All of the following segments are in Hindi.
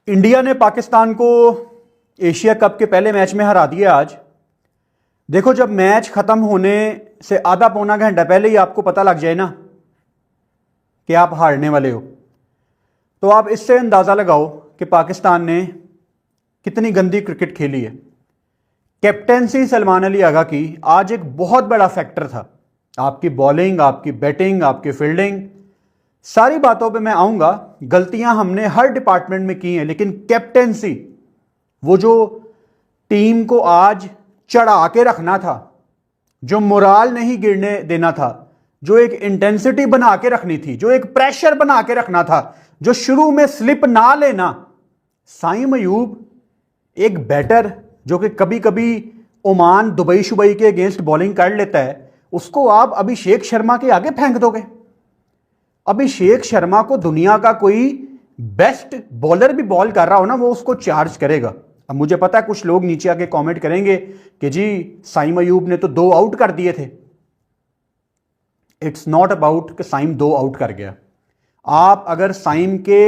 इंडिया ने पाकिस्तान को एशिया कप के पहले मैच में हरा दिया आज। देखो, जब मैच खत्म होने से आधा पौना घंटा पहले ही आपको पता लग जाए ना कि आप हारने वाले हो, तो आप इससे अंदाज़ा लगाओ कि पाकिस्तान ने कितनी गंदी क्रिकेट खेली है। कैप्टेंसी सलमान अली आगा की आज एक बहुत बड़ा फैक्टर था। आपकी बॉलिंग, आपकी बैटिंग, आपकी फील्डिंग, सारी बातों पे मैं आऊंगा। गलतियां हमने हर डिपार्टमेंट में की हैं, लेकिन कैप्टेंसी, वो जो टीम को आज चढ़ा के रखना था, जो मोराल नहीं गिरने देना था, जो एक इंटेंसिटी बना के रखनी थी, जो एक प्रेशर बना के रखना था, जो शुरू में स्लिप ना लेना। साइम अयूब एक बैटर जो कि कभी कभी ओमान, दुबई शुबई के अगेंस्ट बॉलिंग कर लेता है, उसको आप अभिषेक शर्मा के आगे फेंक दोगे? अभिषेक शर्मा को दुनिया का कोई बेस्ट बॉलर भी बॉल कर रहा हो ना, वो उसको चार्ज करेगा। अब मुझे पता है कुछ लोग नीचे आके कमेंट करेंगे कि जी साइम अयूब ने तो 2 आउट कर दिए थे। इट्स नॉट अबाउट कि साइम 2 आउट कर गया। आप अगर साइम के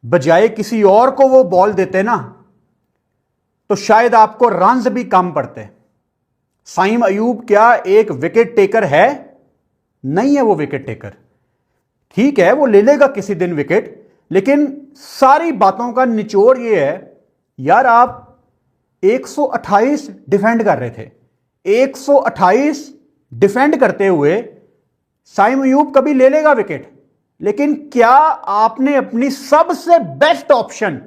बजाय किसी और को वो बॉल देते ना, तो शायद आपको रन्स भी कम पड़ते। साइम अयूब क्या एक विकेट टेकर है? नहीं है वो विकेट टेकर। ठीक है, वो ले लेगा किसी दिन विकेट, लेकिन सारी बातों का निचोड़ ये है यार, आप 128 डिफेंड कर रहे थे। 128 डिफेंड करते हुए साइम अयूब कभी ले लेगा विकेट, लेकिन क्या आपने अपनी सबसे बेस्ट ऑप्शन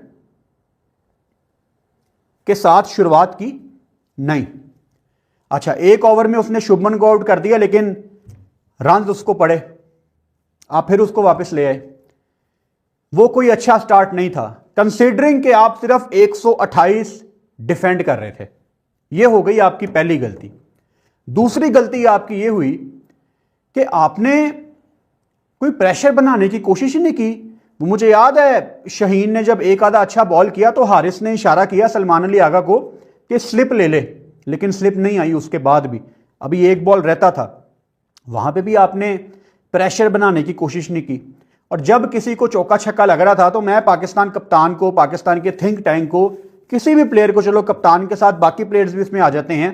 के साथ शुरुआत की? नहीं। अच्छा, 1 ओवर में उसने शुभमन को आउट कर दिया, लेकिन रन उसको पड़े, आप फिर उसको वापस ले आए। वो कोई अच्छा स्टार्ट नहीं था, कंसीडरिंग कि आप सिर्फ 128 डिफेंड कर रहे थे। ये हो गई आपकी पहली गलती। दूसरी गलती आपकी ये हुई कि आपने कोई प्रेशर बनाने की कोशिश ही नहीं की। वो मुझे याद है, शहीन ने जब एक आधा अच्छा बॉल किया तो हारिस ने इशारा किया सलमान अली आगा को कि स्लिप ले ले, लेकिन स्लिप नहीं आई उसके बाद भी। अभी 1 बॉल रहता था, वहां पे भी आपने प्रेशर बनाने की कोशिश नहीं की। और जब किसी को चौका छक्का लग रहा था, तो मैं पाकिस्तान कप्तान को, पाकिस्तान के थिंक टैंक को, किसी भी प्लेयर को, चलो कप्तान के साथ बाकी प्लेयर्स भी इसमें आ जाते हैं,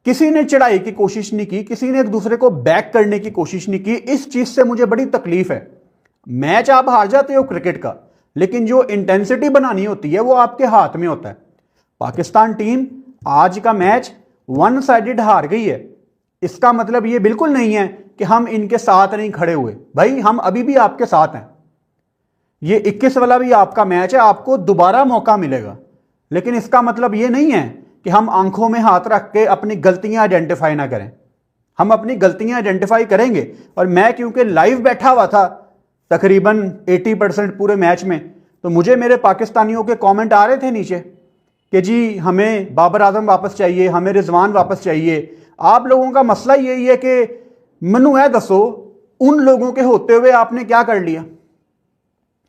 किसी ने चढ़ाई की कोशिश नहीं की, किसी ने एक दूसरे को बैक करने की कोशिश नहीं की। इस चीज से मुझे बड़ी तकलीफ है। मैच आप हार जाते हो क्रिकेट का, लेकिन जो इंटेंसिटी बनानी होती है वो आपके हाथ में होता है। पाकिस्तान टीम आज का मैच 1 साइडेड हार गई है। इसका मतलब ये बिल्कुल नहीं है कि हम इनके साथ नहीं खड़े हुए। भाई, हम अभी भी आपके साथ हैं। ये 21 वाला भी आपका मैच है, आपको दोबारा मौका मिलेगा, लेकिन इसका मतलब ये नहीं है कि हम आंखों में हाथ रख के अपनी गलतियां आइडेंटिफाई ना करें। हम अपनी गलतियां आइडेंटिफाई करेंगे। और मैं क्योंकि लाइव बैठा हुआ था तकरीबन 80% पूरे मैच में, तो मुझे मेरे पाकिस्तानियों के कमेंट आ रहे थे नीचे कि जी हमें बाबर आजम वापस चाहिए, हमें रिजवान वापस चाहिए। आप लोगों का मसला यही है कि मनु है, दसो उन लोगों के होते हुए आपने क्या कर लिया?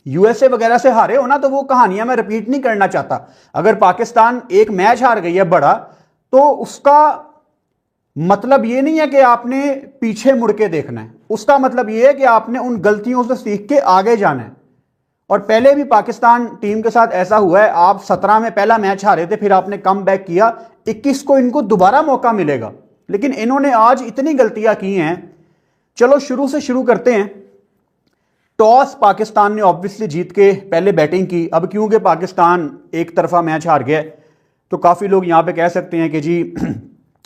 यूएसए वगैरह से हारे हो ना, तो वो कहानियां मैं रिपीट नहीं करना चाहता। अगर पाकिस्तान एक मैच हार गई है बड़ा, तो उसका मतलब ये नहीं है कि आपने पीछे मुड़ के देखना है। उसका मतलब ये है कि आपने उन गलतियों से सीख के आगे जाना है। और पहले भी पाकिस्तान टीम के साथ ऐसा हुआ है। आप 17 में पहला मैच हारे थे, फिर आपने कम बैक किया। 21 को इनको दोबारा मौका मिलेगा, लेकिन इन्होंने आज इतनी गलतियां की हैं। चलो शुरू से शुरू करते हैं। टॉस पाकिस्तान ने ऑब्वियसली जीत के पहले बैटिंग की। अब क्योंकि पाकिस्तान एक तरफा मैच हार गया, तो काफ़ी लोग यहां पे कह सकते हैं कि जी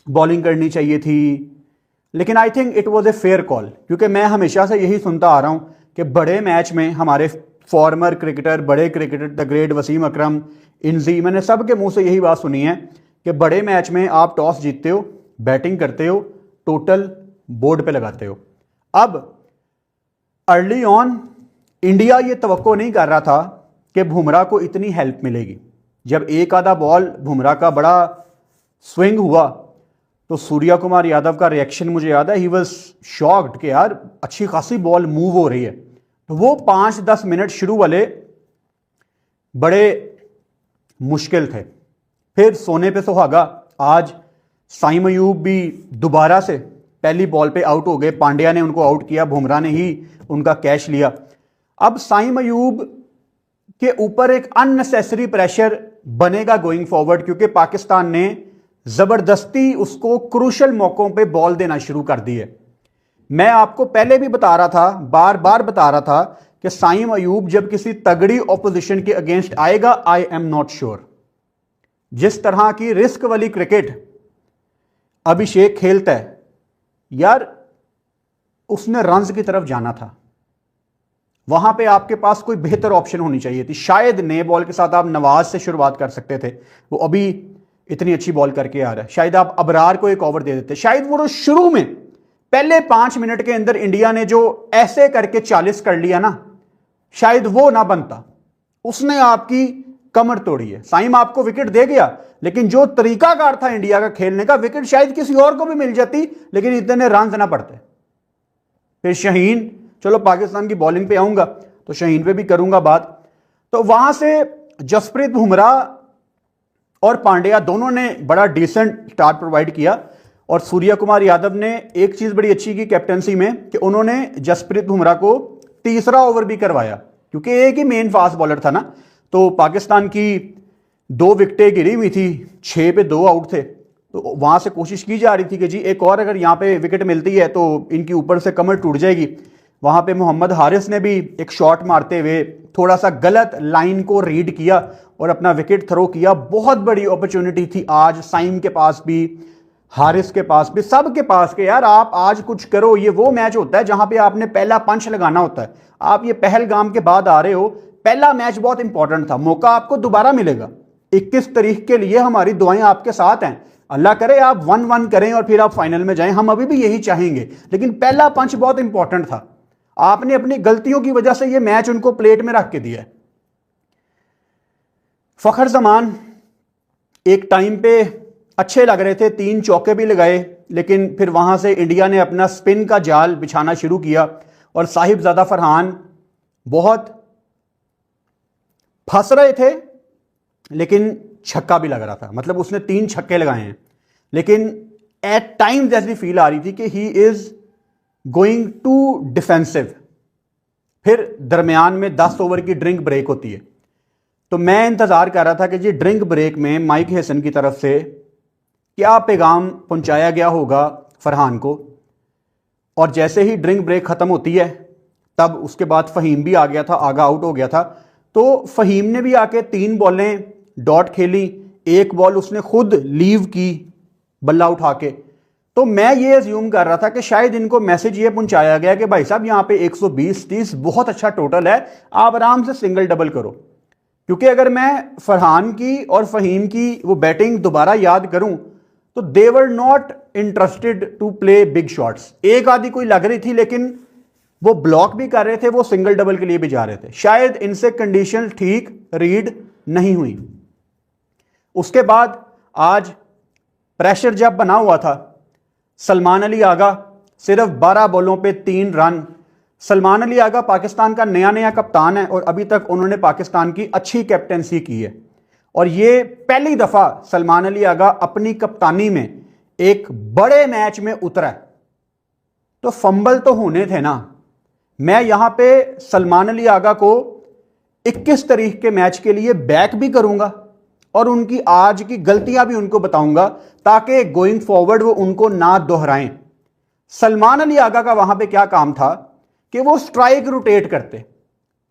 बॉलिंग करनी चाहिए थी, लेकिन I think it was a fair call. क्योंकि मैं हमेशा से यही सुनता आ रहा हूं कि बड़े मैच में हमारे फॉर्मर क्रिकेटर, बड़े क्रिकेटर, द ग्रेट वसीम अकरम, इनजी, मैंने सबके मुंह से यही बात सुनी है कि बड़े मैच में आप टॉस जीतते हो, बैटिंग करते हो, टोटल बोर्ड पे लगाते हो। अब अर्ली ऑन इंडिया ये तवक्को नहीं कर रहा था कि बुमराह को इतनी हेल्प मिलेगी। जब एक आधा बॉल बुमराह का बड़ा स्विंग हुआ, तो सूर्या कुमार यादव का रिएक्शन मुझे याद है, ही वाज शॉक्ड कि यार अच्छी खासी बॉल मूव हो रही है। तो वो 5-10 मिनट शुरू वाले बड़े मुश्किल थे। फिर सोने पे सुहागा, आज साइम अयूब भी दोबारा से पहली बॉल पे आउट हो गए। पांड्या ने उनको आउट किया, बुमराह ने ही उनका कैच लिया। अब साइम अयूब के ऊपर एक अननेसेसरी प्रेशर बनेगा गोइंग फॉरवर्ड, क्योंकि पाकिस्तान ने जबरदस्ती उसको क्रूशल मौकों पे बॉल देना शुरू कर दी है। मैं आपको पहले भी बता रहा था, बार बार बता रहा था कि साइम अयूब जब किसी तगड़ी ऑपोजिशन के अगेंस्ट आएगा, आई एम नॉट श्योर जिस तरह की रिस्क वाली क्रिकेट अभिषेक खेलता है यार, उसने रन्स की तरफ जाना था। वहां पे आपके पास कोई बेहतर ऑप्शन होनी चाहिए थी। शायद नए बॉल के साथ आप नवाज से शुरुआत कर सकते थे, वो अभी इतनी अच्छी बॉल करके आ रहा है। शायद आप अबरार को एक ओवर दे देते। शायद वो शुरू में पहले 5 मिनट के अंदर इंडिया ने जो ऐसे करके 40 कर लिया ना, शायद वो ना बनता। उसने आपकी कमर तोड़ी है। साइम आपको विकेट दे गया, लेकिन जो तरीकाकार था इंडिया का खेलने का, विकेट शायद किसी और को भी मिल जाती, लेकिन इतने रन ना पड़ते। फिर शाहीन, चलो पाकिस्तान की बॉलिंग पे आऊंगा तो शाहीन पे भी करूंगा बात। तो वहां से जसप्रीत बुमराह और पांड्या दोनों ने बड़ा डिसेंट स्टार्ट प्रोवाइड किया, और सूर्या कुमार यादव ने एक चीज बड़ी अच्छी की कैप्टनसी में कि उन्होंने जसप्रीत बुमराह को तीसरा ओवर भी करवाया, क्योंकि एक ही मेन फास्ट बॉलर था ना। तो पाकिस्तान की 2 विकेटें गिरी हुई थी, 6 पे 2 आउट थे, तो वहां से कोशिश की जा रही थी कि जी एक और अगर यहां पे विकेट मिलती है तो इनकी ऊपर से कमर टूट जाएगी। वहां पे मोहम्मद हारिस ने भी एक शॉट मारते हुए थोड़ा सा गलत लाइन को रीड किया और अपना विकेट थ्रो किया। बहुत बड़ी अपॉर्चुनिटी थी आज साइम के पास भी, हारिस के पास भी, सबके पास के यार आप आज कुछ करो। ये वो मैच होता है जहां पे आपने पहला पंच लगाना होता है। आप ये पहलगाम के बाद आ रहे हो, पहला मैच बहुत इंपॉर्टेंट था, मौका आपको दोबारा मिलेगा। 21 तारीख के लिए हमारी दुआएं आपके साथ हैं। अल्लाह करे आप 1-1 करें और फिर आप फाइनल में जाएं, हम अभी भी यही चाहेंगे, लेकिन पहला पंच बहुत इंपॉर्टेंट था। आपने अपनी गलतियों की वजह से ये मैच उनको प्लेट में रख के दिया है। फखर जमान एक टाइम पे अच्छे लग रहे थे, 3 चौके भी लगाए, लेकिन फिर वहां से इंडिया ने अपना स्पिन का जाल बिछाना शुरू किया और साहिबजादा फरहान बहुत फंस रहे थे, लेकिन छक्का भी लग रहा था। मतलब उसने 3 छक्के लगाए हैं, लेकिन एट टाइम्स ऐसी फील आ रही थी कि he is going to defensive. फिर दरमियान में 10 ओवर की ड्रिंक ब्रेक होती है, तो मैं इंतजार कर रहा था कि जी ड्रिंक ब्रेक में माइक हैसन की तरफ से क्या पैगाम पहुंचाया गया होगा फरहान को। और जैसे ही ड्रिंक ब्रेक खत्म होती है, तब उसके बाद फहीम भी आ गया था, आगा आउट हो गया था। तो फहीम ने भी आके 3 बॉलें डॉट खेली, 1 बॉल उसने खुद लीव की बल्ला उठा के। तो मैं ये अज्यूम कर रहा था कि शायद इनको मैसेज ये पहुंचाया गया कि भाई साहब यहाँ पे 120-30 बहुत अच्छा टोटल है, आप आराम से सिंगल डबल करो। क्योंकि अगर मैं फरहान की और फहीम की वो बैटिंग दोबारा याद करूं तो they were not interested to play big shots. एक आधी कोई लग रही थी, लेकिन वो ब्लॉक भी कर रहे थे, वो सिंगल डबल के लिए भी जा रहे थे। शायद इनसे कंडीशन ठीक रीड नहीं हुई। उसके बाद आज प्रेशर जब बना हुआ था, सलमान अली आगा सिर्फ 12 बॉलों पे 3 रन। सलमान अली आगा पाकिस्तान का नया नया कप्तान है और अभी तक उन्होंने पाकिस्तान की अच्छी कैप्टेंसी की है, और ये पहली दफा सलमान अली आगा अपनी कप्तानी में एक बड़े मैच में उतरा है। तो फंबल तो होने थे ना। मैं यहां पे सलमान अली आगा को 21 तारीख के मैच के लिए बैक भी करूंगा और उनकी आज की गलतियां भी उनको बताऊंगा, ताकि गोइंग फॉरवर्ड वो उनको ना दोहराएं। सलमान अली आगा का वहां पे क्या काम था कि वो स्ट्राइक रोटेट करते,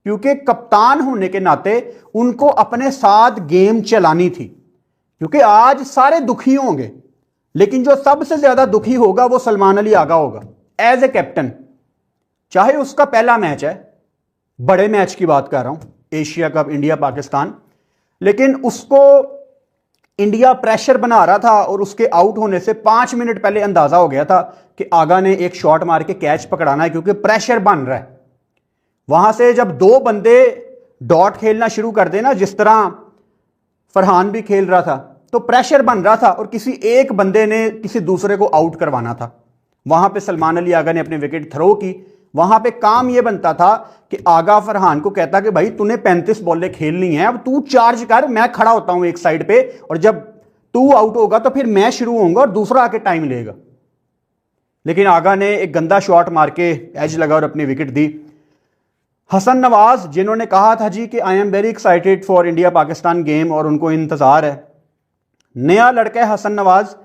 क्योंकि कप्तान होने के नाते उनको अपने साथ गेम चलानी थी। क्योंकि आज सारे दुखी होंगे, लेकिन जो सबसे ज्यादा दुखी होगा वो सलमान अली आगा होगा एज ए कैप्टन। चाहे उसका पहला मैच है, बड़े मैच की बात कर रहा हूं, एशिया कप इंडिया पाकिस्तान, लेकिन उसको इंडिया प्रेशर बना रहा था और उसके आउट होने से 5 मिनट पहले अंदाजा हो गया था कि आगा ने एक शॉट मार के कैच पकड़ाना है, क्योंकि प्रेशर बन रहा है। वहां से जब 2 बंदे डॉट खेलना शुरू कर देना, जिस तरह फरहान भी खेल रहा था, तो प्रेशर बन रहा था और किसी एक बंदे ने किसी दूसरे को आउट करवाना था। वहां पे सलमान अली आगा ने अपनी विकेट थ्रो की। वहां पे काम यह बनता था कि आगा फरहान को कहता कि भाई तूने 35 बॉलें खेलनी है, अब तू चार्ज कर, मैं खड़ा होता हूं एक साइड पे, और जब तू आउट होगा तो फिर मैं शुरू होऊंगा और दूसरा आके टाइम लेगा। लेकिन आगा ने एक गंदा शॉट मार के एज लगा और अपनी विकेट दी। हसन नवाज जिन्होंने कहा था जी कि I am very excited for India Pakistan game और उनको इंतजार है, नया लड़का है हसन नवाज।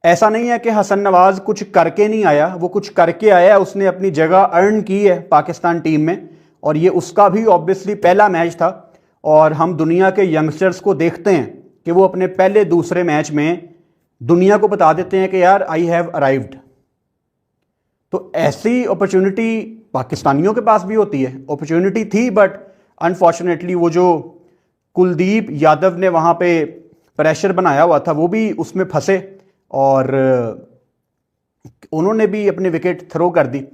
ऐसा नहीं है कि हसन नवाज कुछ करके नहीं आया, वो कुछ करके आया है, उसने अपनी जगह अर्न की है पाकिस्तान टीम में, और ये उसका भी ऑब्वियसली पहला मैच था। और हम दुनिया के यंगस्टर्स को देखते हैं कि वो अपने पहले दूसरे मैच में दुनिया को बता देते हैं कि यार आई हैव अराइव्ड। तो ऐसी अपॉर्चुनिटी पाकिस्तानियों के पास भी होती है, अपॉर्चुनिटी थी, बट अनफॉर्चुनेटली वो जो कुलदीप यादव ने वहां पे प्रेशर बनाया हुआ था वो भी उसमें फंसे और उन्होंने भी अपनी विकेट थ्रो कर दी।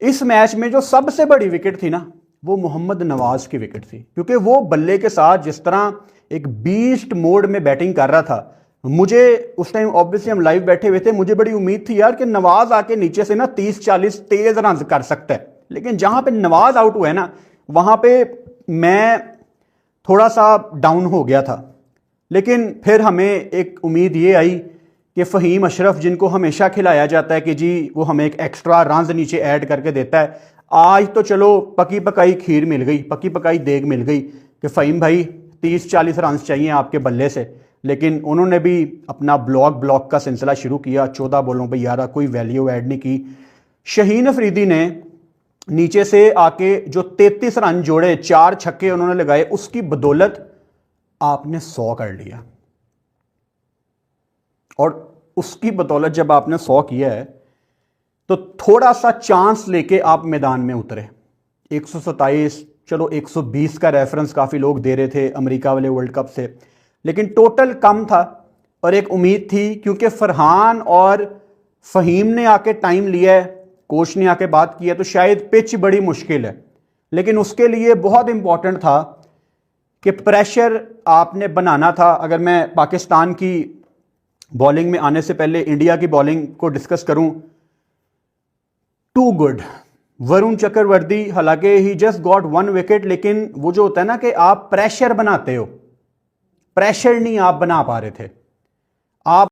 इस मैच में जो सबसे बड़ी विकेट थी ना वो मोहम्मद नवाज की विकेट थी, क्योंकि वो बल्ले के साथ जिस तरह एक बीस्ट मोड में बैटिंग कर रहा था, मुझे उस टाइम ऑब्वियसली हम लाइव बैठे हुए थे, मुझे बड़ी उम्मीद थी यार कि नवाज आके नीचे से ना 30-40 तेज रन कर सकता है। लेकिन जहां पे नवाज आउट हुआ है ना वहां पे मैं थोड़ा सा डाउन हो गया था। लेकिन फिर हमें एक उम्मीद ये आई कि फ़हीम अशरफ, जिनको हमेशा खिलाया जाता है कि जी वो हमें एक एक्स्ट्रा रन नीचे ऐड करके देता है, आज तो चलो पकी पकाई खीर मिल गई, पकी पकाई देग मिल गई कि फ़हीम भाई 30-40 रन चाहिए आपके बल्ले से। लेकिन उन्होंने भी अपना ब्लॉक का सिलसिला शुरू किया, 14 बॉलों पर 11, कोई वैल्यू ऐड नहीं की। शहीन अफरीदी ने नीचे से आके जो 33 रन जोड़े, 4 छक्के उन्होंने लगाए, उसकी बदौलत आपने 100 कर लिया। और उसकी बदौलत जब आपने 100 किया है तो थोड़ा सा चांस लेके आप मैदान में उतरे। 127, चलो 120 का रेफरेंस काफ़ी लोग दे रहे थे अमेरिका वाले वर्ल्ड कप से, लेकिन टोटल कम था। और एक उम्मीद थी क्योंकि फरहान और फ़हीम ने आके टाइम लिया है, कोच ने आके बात की है, तो शायद पिच बड़ी मुश्किल है। लेकिन उसके लिए बहुत इंपॉर्टेंट था कि प्रेशर आपने बनाना था। अगर मैं पाकिस्तान की बॉलिंग में आने से पहले इंडिया की बॉलिंग को डिस्कस करूं, टू गुड वरुण चक्रवर्ती, हालांकि ही जस्ट गॉट 1 विकेट, लेकिन वो जो होता है ना कि आप प्रेशर बनाते हो, प्रेशर नहीं आप बना पा रहे थे। आप